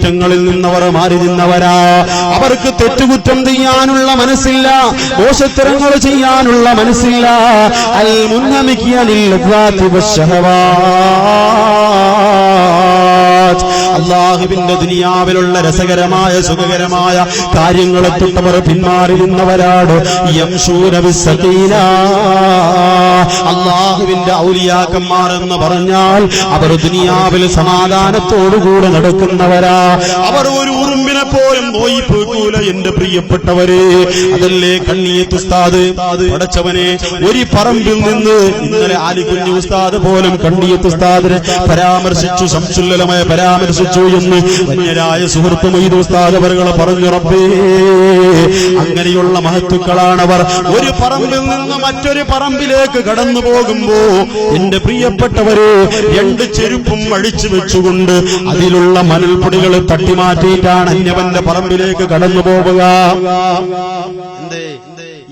തെറ്റുകുറ്റങ്ങളിൽ നിന്നവർ മാറി നിന്നവരാ. അവർക്ക് തെറ്റുകുറ്റം ചെയ്യാനുള്ള മനസ്സില്ല, ദോഷത്തരങ്ങൾ ചെയ്യാനുള്ള മനസ്സില്ല. അൽ മുന്നമിക്കിയലിൽ അല്ലാഹുവിന്റെ ദുനിയാവിലുള്ള രസകരമായ സുഖകരമായ കാര്യങ്ങളെ തൊട്ടവർ പിന്മാറി നിന്നവരാണ്. യംശൂന ബിസ്സഖീന. അല്ലാഹുവിന്റെ ഔലിയാക്കന്മാർ എന്ന് പറഞ്ഞാൽ അവർ ദുനിയാവിൽ സമാധാനത്തോടുകൂടെ നടക്കുന്നവരാ. അവർ ഒരു ഉറുമ്പിനെ പോലും പോയി പോകൂല. എന്റെ പ്രിയപ്പെട്ടവരെ, അതല്ലേ കണ്ണിയത്ത് ഉസ്താദ് പടച്ചവനെ ഒരു പറമ്പിൽ നിന്ന് ഇന്നലെ ആലിക്കുഞ്ഞി ഉസ്താദ് പോലും കണ്ണിയത്ത് ഉസ്താദിനെ പരാമർശിച്ചു, ശംസുല്ലമയെ പരാമർശിച്ചു എന്ന് വന്യരായ സുഹൃത്ത് മൊയ്ത് ഉസ്താദ് അവരുകളെ പറഞ്ഞു. റബ്ബേ, അങ്ങനെയുള്ള മഹത്തുക്കളാണവർ. ഒരു പറമ്പിൽ നിന്ന് മറ്റൊരു പറമ്പിലേക്ക് കടന്നു പോകുമ്പോ എന്റെ പ്രിയപ്പെട്ടവര് രണ്ട് ചെരുപ്പും അഴിച്ചു വെച്ചുകൊണ്ട് അതിലുള്ള മണൽപ്പൊടികൾ തട്ടിമാറ്റിയിട്ടാണ് അന്യവന്റെ പറമ്പിലേക്ക് കടന്നു പോവുക.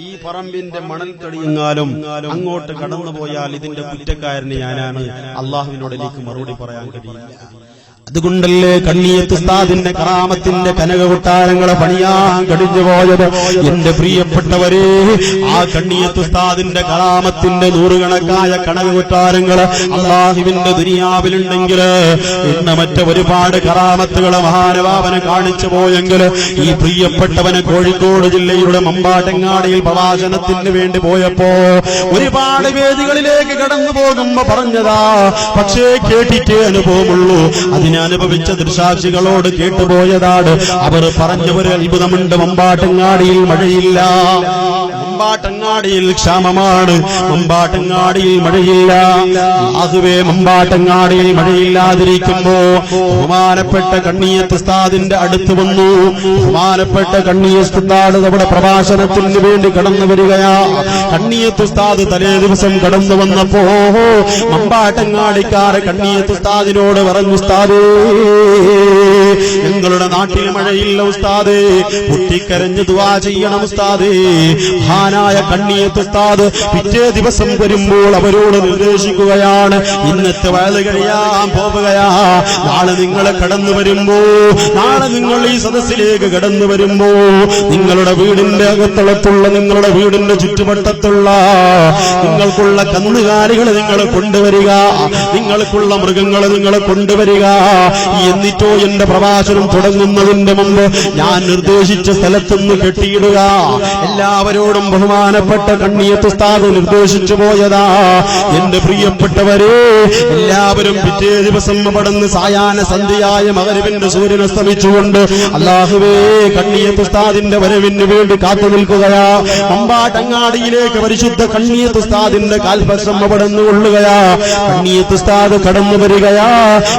ഈ പറമ്പിന്റെ മണൽ തടിയെങ്ങാലും അങ്ങോട്ട് കടന്നു പോയാൽ ഇതിന്റെ കുറ്റക്കാരന് ഞാനാണ്. അള്ളാഹുവിനോട് എനിക്ക് മറുപടി പറയാൻ കഴിയില്ല. അതുകൊണ്ടല്ലേ കണ്ണിയത്ത് ഉസ്താദിന്റെ കറാമത്തിന്റെ കനകകൊട്ടാരങ്ങളെ പണിയാൻ കഴിഞ്ഞു പോയത്. എന്റെ പ്രിയപ്പെട്ടവരെ, ആ കണ്ണിയത്ത് ഉസ്താദിന്റെ കറാമത്തിന്റെ നൂറുകണക്കായ കനകകൊട്ടാരങ്ങള് അല്ലാഹുവിന്റെ ദുനിയാവിലുണ്ടെങ്കിൽ ഇന്ന് മറ്റ് ഒരുപാട് കറാമത്തുകളെ മഹാനുഭാവനെ കാണിച്ചു പോയെങ്കിൽ ഈ പ്രിയപ്പെട്ടവന് കോഴിക്കോട് ജില്ലയുടെ മമ്പാട്ടങ്ങാടിയിൽ പ്രവാചനത്തിന് വേണ്ടി പോയപ്പോ ഒരുപാട് വേദികളിലേക്ക് കടന്നു പോകുമ്പോ പറഞ്ഞതാ, പക്ഷേ കേട്ടിട്ടേ അനുഭവമുള്ളൂ. അനുഭവിച്ച ദൃശാക്ഷികളോട് കേട്ടുപോയതാണ്. അവർ പറഞ്ഞവര് അത്ഭുതമുണ്ട്. മമ്പാട്ടങ്ങാടിയിൽ മഴയില്ല, മമ്പാട്ടങ്ങാടിയിൽ ക്ഷാമമാണ്, മമ്പാട്ടങ്ങാടിയിൽ മഴയില്ല. അതുവേ മമ്പാട്ടങ്ങാടിയിൽ മഴയില്ലാതിരിക്കുമ്പോ ബഹുമാനപ്പെട്ട കണ്ണിയത്ത് ഉസ്താദിന്റെ അടുത്ത് വന്നു. ബഹുമാനപ്പെട്ട കണ്ണിയത്ത് ഉസ്താദ് നമ്മുടെ പ്രഭാഷണത്തിന് വേണ്ടി കടന്നു വരികയാ. കണ്ണിയത്ത് ഉസ്താദ് തലേ ദിവസം കടന്നു വന്നപ്പോ മമ്പാട്ടങ്ങാടിക്കാരെ കണ്ണിയത്ത് ഉസ്താദിനോട് പറഞ്ഞു, ഉസ്താദേ, ഞങ്ങളുടെ നാട്ടിൽ മഴയില്ല ഉസ്താദേ, പൊട്ടിക്കരഞ്ഞ് ദുആ ചെയ്യണം ഉസ്താദേ. മഹാനായ കണ്ണിയത്ത് ഉസ്താദ് പിറ്റേ ദിവസം വരുമ്പോൾ അവരോട് നിർദ്ദേശിക്കുകയാണ്, ഇന്നത്തെ വയല് കഴിയാൻ പോവുകയാ. നാളെ നിങ്ങളെ കടന്നു വരുമ്പോ, നാളെ നിങ്ങൾ ഈ സദസ്സിലേക്ക് കടന്നു വരുമ്പോ നിങ്ങളുടെ വീടിന്റെ അകത്തളത്തുള്ള, നിങ്ങളുടെ വീടിന്റെ ചുറ്റുവട്ടത്തുള്ള നിങ്ങൾക്കുള്ള കന്നുകാലികളെ നിങ്ങൾ കൊണ്ടുവരിക, നിങ്ങൾക്കുള്ള മൃഗങ്ങളെ നിങ്ങൾ കൊണ്ടുവരിക. എന്നിട്ടോ എന്റെ പ്രഭാഷണം തുടങ്ങുന്നതിന്റെ മുമ്പ് ഞാൻ നിർദ്ദേശിച്ച സ്ഥലത്തുനിന്ന് കെട്ടിയിടുക. എല്ലാവരോടും ബഹുമാനപ്പെട്ട കണ്ണിയത്ത് ഉസ്താദ് നിർദ്ദേശിച്ചു പോയതാ. എന്റെ പ്രിയപ്പെട്ടവരെ, എല്ലാവരും പിറ്റേ ദിവസം അവിടുന്ന് സായാഹ്ന സന്ധ്യയായ മഗ്‌രിബിന്റെ സൂര്യൻ അസ്തമിച്ചുകൊണ്ട് അല്ലാഹുവേ കണ്ണിയത്ത് ഉസ്താദിന്റെ വരവിന് വേണ്ടി കാത്തു നിൽക്കുകയാ. മമ്പാട്ടങ്ങാടിയിലേക്ക് പരിശുദ്ധ കണ്ണിയത്ത് ഉസ്താദിന്റെ കാൽപക്ഷം അവിടുന്ന് കൊള്ളുകയാ. കണ്ണിയത്ത് ഉസ്താദ് കടന്നു വരികയാ,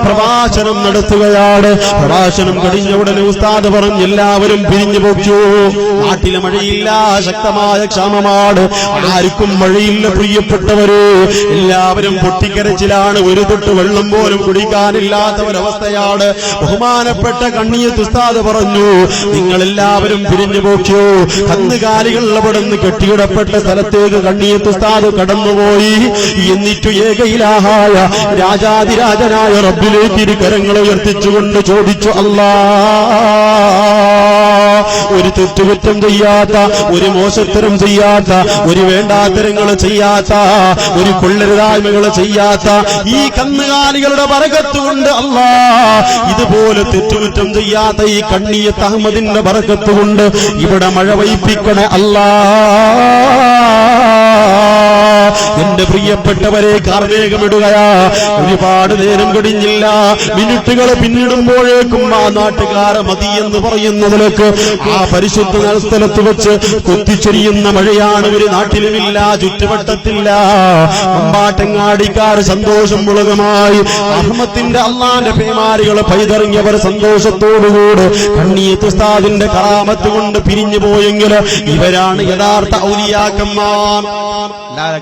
പ്രഭാഷണം നടത്തുകയാണ്. പ്രഭാഷണം കഴിഞ്ഞ ഉടനെ ഉസ്താദ് പറഞ്ഞു, എല്ലാവരും പിരിഞ്ഞു പോച്ചു. നാട്ടിലെ മഴയില്ല, ശക്തമായ ക്ഷാമമാണ്, ആർക്കും മഴയില്ല. പ്രിയപ്പെട്ടവര്, എല്ലാവരും പൊട്ടിക്കരച്ചിലാണ്. ഒരു തൊട്ട് വെള്ളം പോലും കുടിക്കാനില്ലാത്ത ഒരവസ്ഥയാണ്. ബഹുമാനപ്പെട്ട കണ്ണിയത്ത് ഉസ്താദ് പറഞ്ഞു, നിങ്ങളെല്ലാവരും പിരിഞ്ഞു പോച്ചു. കന്നുകാലികൾ അവിടുന്ന് കെട്ടിയിടപ്പെട്ട സ്ഥലത്തേക്ക് കണ്ണിയത്ത് ഉസ്താദ് കടന്നുപോയി. എന്നിട്ടു ഏകയിലാഹായ രാജാതിരാജനായ റബ്ബിലേക്ക് ഇരു കരങ്ങൾ ഉയർത്തിച്ചുകൊണ്ട് ചോദിച്ചു, അല്ലാ, ഒരു തെറ്റുകുറ്റം ചെയ്യാത്ത, ഒരു മോശത്തരം ചെയ്യാത്ത, ഒരു വേണ്ടാത്തരങ്ങൾ ചെയ്യാത്ത, ഒരു കൊള്ളരുതായ്മകൾ ചെയ്യാത്ത ഈ കന്നുകാലികളുടെ ബറക്കത്തുകൊണ്ട് അല്ലാ, ഇതുപോലെ തെറ്റുകുറ്റം ചെയ്യാത്ത ഈ കണ്ണിയത്ത് അഹമ്മദിന്റെ ബറക്കത്തുകൊണ്ട് ഇവിടെ മഴ പെയ്യിപ്പിക്കണേ അല്ലാ. എന്റെ പ്രിയപ്പെട്ടവരെ, കാർമേഘമിടുകയാ. ഒരുപാട് നേരം കഴിഞ്ഞില്ല, മിനിറ്റുകൾ പിന്നിടുമ്പോഴേക്കും ആ നാട്ടുകാരെ മതി എന്ന് പറയുന്നതിലേക്ക് ആ പരിശുദ്ധ സ്ഥലത്ത് വെച്ച് കൊത്തിച്ചൊരിയുന്ന മഴയാണ്. ഒരു നാട്ടിലുമില്ല, ചുറ്റുവട്ടത്തില്ല. മമ്പാട്ടങ്ങാടിക്കാർ സന്തോഷം മുളകമായി അഹമ്മദിന്റെ അള്ളാന്റെ പേമാരികളെ പൈതറിഞ്ഞവർ സന്തോഷത്തോടുകൂടെ കണ്ണിയത്ത് ഉസ്താദിന്റെ കറാമത്ത് കൊണ്ട് പിരിഞ്ഞു പോയെങ്കിൽ ഇവരാണ് യഥാർത്ഥ ഔലിയാക്കന്മാർ.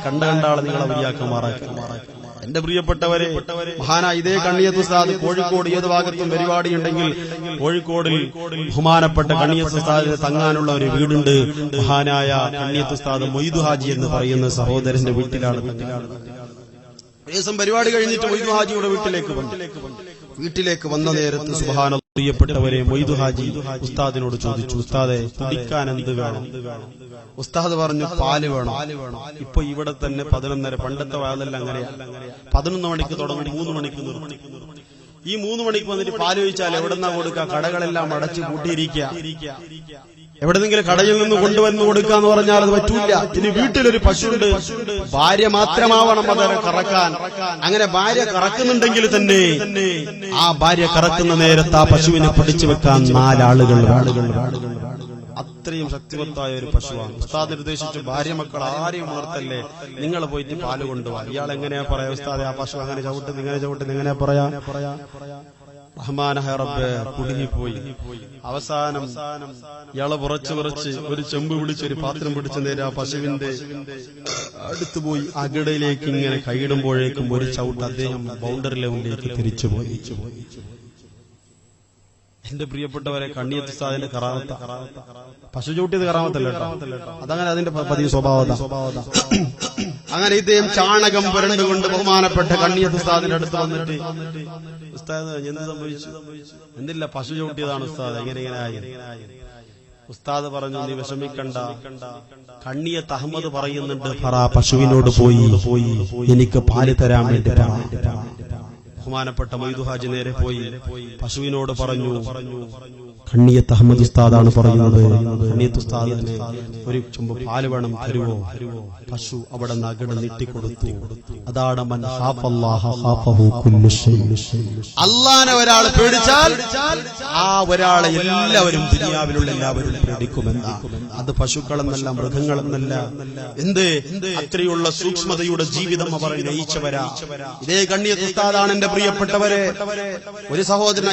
കണ്ടാളെ നിങ്ങൾ ഔലിയാക്കന്മാരാക്കി. എന്റെ പ്രിയപ്പെട്ടവരെ, മഹാനായ ഇതേ കണ്ണിയത്ത് ഉസ്താദ് കോഴിക്കോട് ഏത് ഭാഗത്തും പരിപാടി ഉണ്ടെങ്കിൽ കോഴിക്കോടിൽ ബഹുമാനപ്പെട്ട കണ്ണിയത്ത് ഉസ്താദിന് തങ്ങാനുള്ള ഒരു വീടുണ്ട്. മഹാനായ കണ്ണിയത്ത് ഉസ്താദ് മൊയ്തു ഹാജി എന്ന് പറയുന്ന സഹോദരന്റെ വീട്ടിലാണ്. ദിവസം പരിപാടി കഴിഞ്ഞിട്ട് മൊയ്തു ഹാജിയുടെ വീട്ടിലേക്ക് വന്ന നേരത്ത് സുബ്ഹാനല്ലാഹ് പ്രിയപ്പെട്ടവരെ, മൊയ്തു ഹാജി ഉസ്താദിനോട് ചോദിച്ചു, ഉസ്താദെ കുടിക്കാൻ എന്ത് വേണം? ഉസ്താദ് പറഞ്ഞു, പാല് വേണം. ഇപ്പൊ ഇവിടെ തന്നെ 11:30, പണ്ടത്തെ വായതെല്ലാം അങ്ങനെയാ, 11 മണിക്ക് തുടങ്ങും, 3 മണിക്ക് നിർത്തി. ഈ 3 മണിക്ക് വന്നിട്ട് പാല് ചോദിച്ചാൽ എവിടെന്നാ കൊടുക്കുക? കടകളെല്ലാം അടച്ചു പൂട്ടിയിരിക്കുക. എവിടെന്നെങ്കിലും കടയിൽ നിന്ന് കൊണ്ടുവന്ന് കൊടുക്കാന്ന് പറഞ്ഞാൽ അത് പറ്റൂല. ഇനി വീട്ടിലൊരു പശുണ്ട്, ഭാര്യ മാത്രമാവണം അതിനെ കറക്കാൻ. അങ്ങനെ ഭാര്യ കറക്കുന്നുണ്ടെങ്കിൽ തന്നെ ആ ഭാര്യ കറക്കുന്ന നേരത്ത് ആ പശുവിനെ പിടിച്ചു വെക്കാൻ 4 ആളുകൾ. അത്രയും ശക്തിവത്തായ ഒരു പശുവാണ്. ഉസ്താദ് നിർദ്ദേശിച്ചു, ഭാര്യ മക്കൾ ആരെയും ഉണർത്തല്ലേ, നിങ്ങൾ പോയിട്ട് പാല് കൊണ്ടുപോവാ. ഇയാൾ എങ്ങനെയാ പറയാ, ഉസ്താദെ ആ പശു അങ്ങനെ ചവിട്ടുന്നു ഇങ്ങനെ ചവിട്ടുന്നു എങ്ങനെയാ പറയാ? റഹ്മാനായ റബ്ബേ, കുടുങ്ങിപ്പോയി. അവസാനം ഇയാളെ വിറച്ച് ഒരു ചെമ്പ് പിടിച്ച്, ഒരു പാത്രം പിടിച്ച നേരെ ആ പശുവിന്റെ അടുത്ത് പോയി അകടയിലേക്ക് ഇങ്ങനെ കൈയിടുമ്പോഴേക്കും ഒരു ചവിട്ട് അദ്ദേഹം ബൗണ്ടറി ലെവലിലേക്ക് തിരിച്ചുപോയി. എന്റെ പ്രിയപ്പെട്ടവരെ, കണ്ണിയത്ത് ഉസ്താദിന്റെ കറാമത്ത, പശു ചവിട്ടിയത് കറാമത്തല്ല കേട്ടോ, അതങ്ങനെ അതിന്റെ പതിവ് സ്വഭാവത. അങ്ങനെ ഇദ്ദേഹം ചാണകം പുരണ്ടുകൊണ്ട് ബഹുമാനപ്പെട്ട കണ്ണിയത്ത് ഉസ്താദിന്റെ അടുത്ത് വന്നിട്ട്, ഉസ്താദ് എന്ത് സംഭവിച്ചു? എന്തില്ല, പശു ചവിട്ടിയതാണ് ഉസ്താദ്, എങ്ങനെ ആയി? ഉസ്താദ് പറഞ്ഞു, നീ വിഷമിക്കണ്ട, കണ്ണിയത്ത് അഹമ്മദ് പറയുന്നുണ്ട്, പശുവിനോട് പോയി എനിക്ക് പാല് തരാൻ വേണ്ടി. ബഹുമാനപ്പെട്ട മൊയ്തു ഹാജി നേരെ പോയി പശുവിനോട് പറഞ്ഞു, കണ്ണിയത്ത് അഹമ്മദ് ഉസ്താദാണ് പറയുന്നത്, കണ്ണിയത്ത് ഉസ്താദിനെ ഒരു ചുമ്പ് പാല് വേണം, തരുവോ? പശു അവിടെ നഗട് നീട്ടിക്കൊടുത്തു. അതാണ് മൻ ഖാഫല്ലാഹ ഖാഫഹു കുല്ലു ശൈഇൻ. അല്ലാഹനെ ഒരാൾ പേടിച്ചാൽ ആ ഒരാളെ എല്ലാവരും, ദുനിയാവിലുള്ള എല്ലാവരും പേടിക്കുമെന്ന. അത് പശുക്കളെന്നല്ല, മൃഗങ്ങളെന്നല്ല, എന്ത് അത്രയുള്ള സൂക്ഷ്മതയുടെ ജീവിതം അവർ നയിച്ചവരാ. ഇതേ കണ്ണിയത്ത് ഉസ്താദാണ് എന്റെ പ്രിയപ്പെട്ടവരെ. ഒരു സഹോദരൻ